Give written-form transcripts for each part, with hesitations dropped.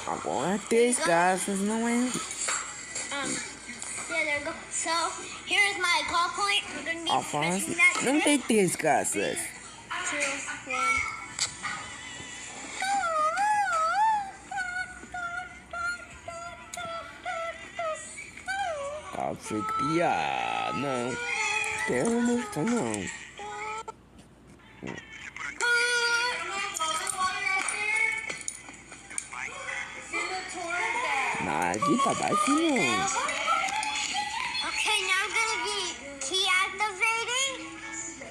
Agora 3 casas, não é? Yeah, there we go. So, here's my call point. We're going to be pressing that Não tem 3 casas. 2, 1. Recriar, não. Quero música, não. Nada, tá baixo, não. Okay, now I'm going to be key activating.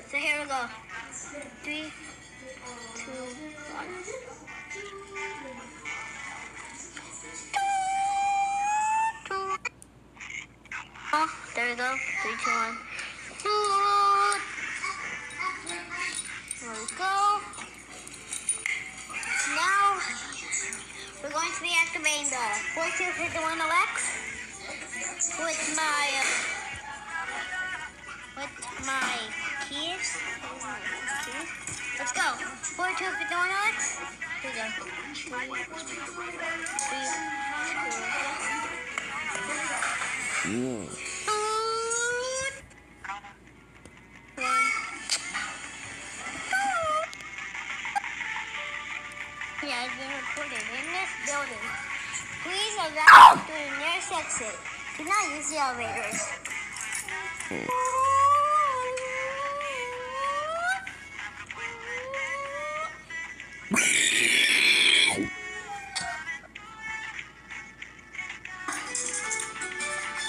So here we go. 3, 2, 1. Oh, there we go. 3, 2, 1. There we go. Now we're going to be activating the 4251LX with my keys. Let's go. 4251LX. Here we go. 3, 2, 1. Yeah, it's being recorded in this building. Please arrive to the nearest exit. Do not use the elevators.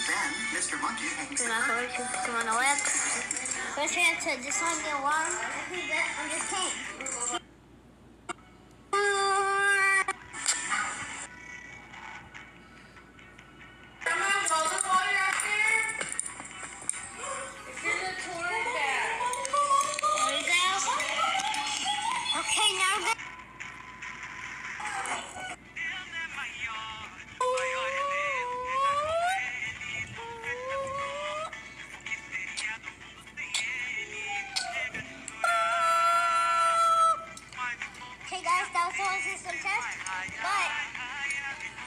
Then, Mr. Monkey hangs the curtain. Come on, Alex. Let's answer this one, the alarm. I'm just kidding. Okay, now we're Okay guys, that was the whole system test, but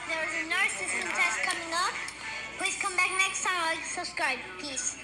there was another system test coming up. Please come back next time, like, subscribe. Peace.